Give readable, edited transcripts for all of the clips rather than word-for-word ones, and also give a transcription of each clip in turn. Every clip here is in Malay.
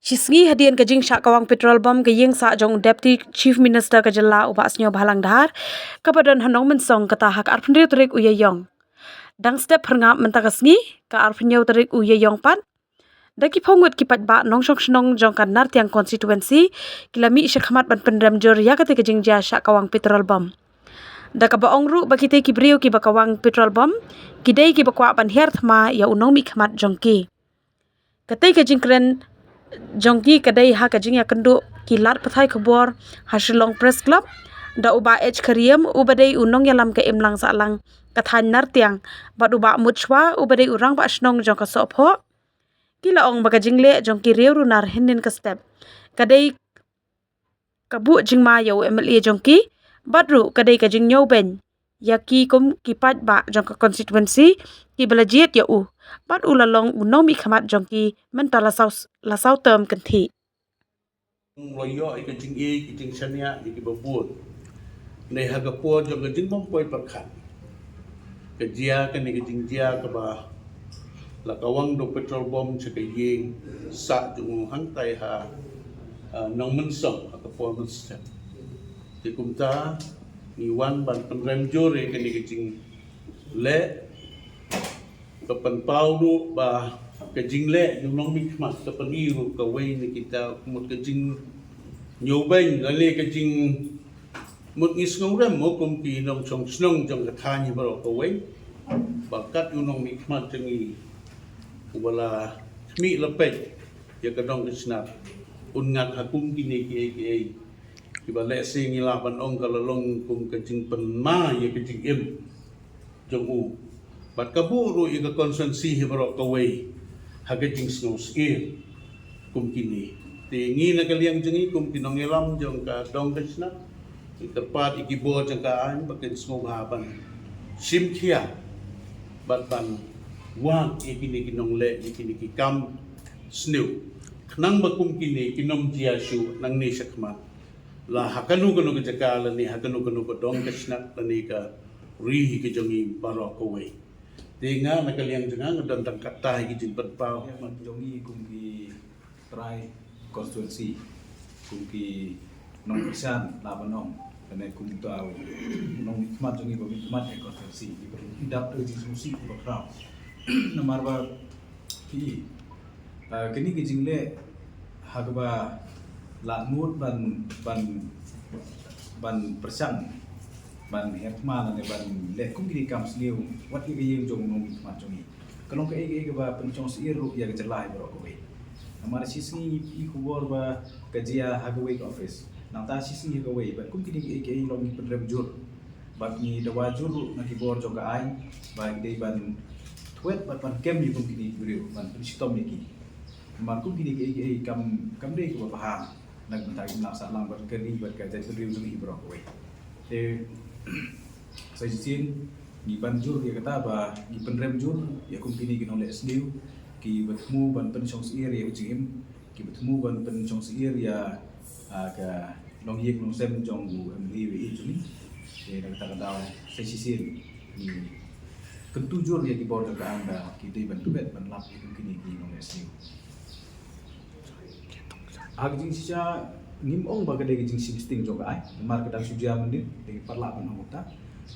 Shisngi hadian kajing syak kawang petrol bom kaying sa jong Deputy Chief Minister kajala ubasnyo bahalang dahar kapadan hanong mensong kata hak arpendri terik uyayong. Dang step herngap mentakasngi ka arpenyo terik uyayong pan. Daki pongut kipat ba nong shong shnong jong kan nar tiang konstituensi kilami isyakhamat ban pendram jor ya kate kajing ja syak kawang petrol bom. Daka ba ongru bakite kibriu ki bakawang petrol bom kidai ki bakwa ban her thma ya unong mi khamat jongki. Katai kajing kren jongki kadai ha kajing ya kendu kilat pathai khobor hasilong press club da uba h kariam ubadai unong yalam ka imlang salang kathan nartiang bad uba muchwa ubadai urang ba snong jong ka sopho kila ong baka jingle jongki reu runar hinin ka step kadai kabu jingma yo MLA jongki badru kadai kajing nyow ben yaki kum kipat ba jong ka constituency ki belajiet ya bat ulalong unong mi khamat jongki mentala lasau term kanthi loyo ikajing ikajing sanya ikibabut nei hagapo jong kajing pompoi perkhan kejia kan ikajing jia ka ba lakawang do petrol bom chakaying sa jung hangtai ha nong mensong hagapo mensem tikumta iwan ban penrem jore kan ikajing le kapan pau du ba kajing le yung nong mikmat kapan iru kawai ni kita mut kajing nyobain lale kajing mut ngis ngong rem mo kum pi nong chong snong jong kathani baro kawai bakat yung nong mikmat jangi wala mi lapet ya kadong isnat ungat hakum kini ki ibale sing ilaban ong kalalong kum kajing penma ya kajing im jong u bat kaburu iga konsensi hibarok kawai hagajing snow skill kum kini tingi na kaliang jengi kum kinong ilam jong ka dong desna iterpat ikibo jong ka an bakin snow haban simkia bat ban wang ikini kinong le ikini kikam snow nang bakum kini kinom jiasu nang ni sakma la hakanu kanu kejakala ni hakanu kanu ka dong desna lani ka rihi ke jongi barok kawai tinga nakaliang jengang dan kata hiji berpau man jongi kumki try constituency kumki nong isan labanong kene kum tau nong hikmat jongi babi hikmat constituency idap uji susi background namar ba ki kini kijingle hagba la mut ban persang ban hekma na ban le kum kini kam sliu wat ki yeng jong nong ma jongi kalong ka ege ba penchong sir ru ya gelai bro ko we amar sisni i kubor ba kajia hagwe office nang ta sisni ga we ban kum kini ege long pendrem jur ba ni dawa jur na ki bor jong ka ai ba dei ban twet ban kem ni kum kini brio ban sitom ni ki amar kum kini ege kam dei ko ba paham nag bentai nak salang ber keri ber ka jadi brio jong i bro ko we saya jisin di banjur dia kata bah di penrem jur ya kumpini kinong le sliu ki bertemu ban penchong sir ya ujim ki bertemu ban penchong sir ya ka long yek long sem jong bu mli juni ya kata kata saya jisin ni ketujur ya ki bor ka anda ki dei ban tubet ban lap ki kumpini kinong le sliu jing sisa ngimong baga degi jing sing jong ai mar kadang suja mendin degi parla ban hota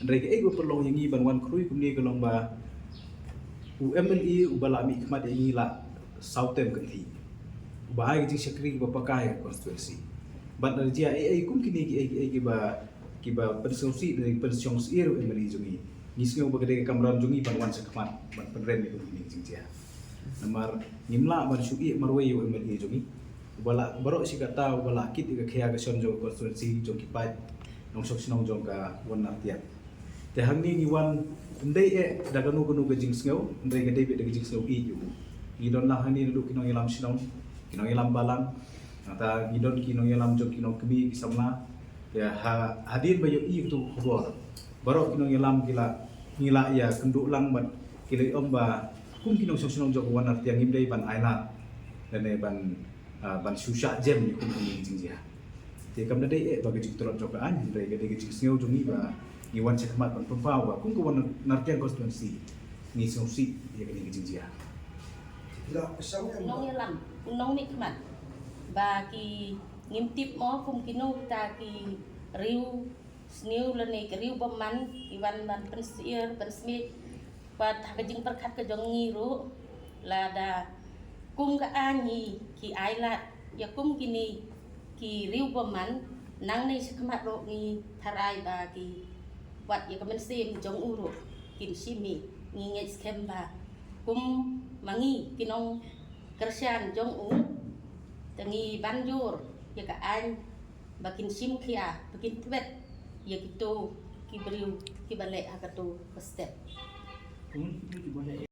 ndrei ke ego perlong yang ban wan krui kumni kelong ba UMLE ubala mi khmat yang la southern kanthi bahai jing sekri ba pakai constituency ban dia kum kini ki ba pensosi dari pensiong sir UMLE jongi ngisngo baga degi kamram jongi ban wan sekmat ban penrem ni kumni jing dia namar ngimla ban sui marwei UMLE jongi bala barok si kata bala kit ga khaya ga sonjo constituency jong kipai nong sok sinong jong ka wan nartian te hangni ni wan ndei daga nu ga jing sngo ndei ga debit daga jing sngo yu gidon la hani lu kinong ilam sinong kinong ilam balang ata gidon kinong ilam jong kinong kemi kisamla ya hadir bayo i tu khobor barok kinong ilam ngila ya kenduk lang ban kile omba kum kinong sok sinong jong wan nartian ngimdei ban island dan ban susah jam ni kum ni jingjia te kam dai bagi jik turut joka an dai ga dai jik sneu jungi ba ni wan chakmat ban pempau ba kum ko wan nartian constituency ni sosi ya ga dai jingjia Nong yalam, nong mikmat. ba ki ngimtip mo kum kinu ta ki riu sniu lene ki riu baman iwan ban pensier pensmit ba ta ka jing perkat ka jong ngiru la da kum ka ani ki ailat ya kum kini ki riu baman nang nei sikmat ro ni tharai ba ki wat ya ka mensim jong uru kin simi ngi skemba kum mangi kinong kersian jong u tangi banjur ya ka an bakin sim kia bakin twet ya gitu ki beriu ki balik hakatu ke step Kung boleh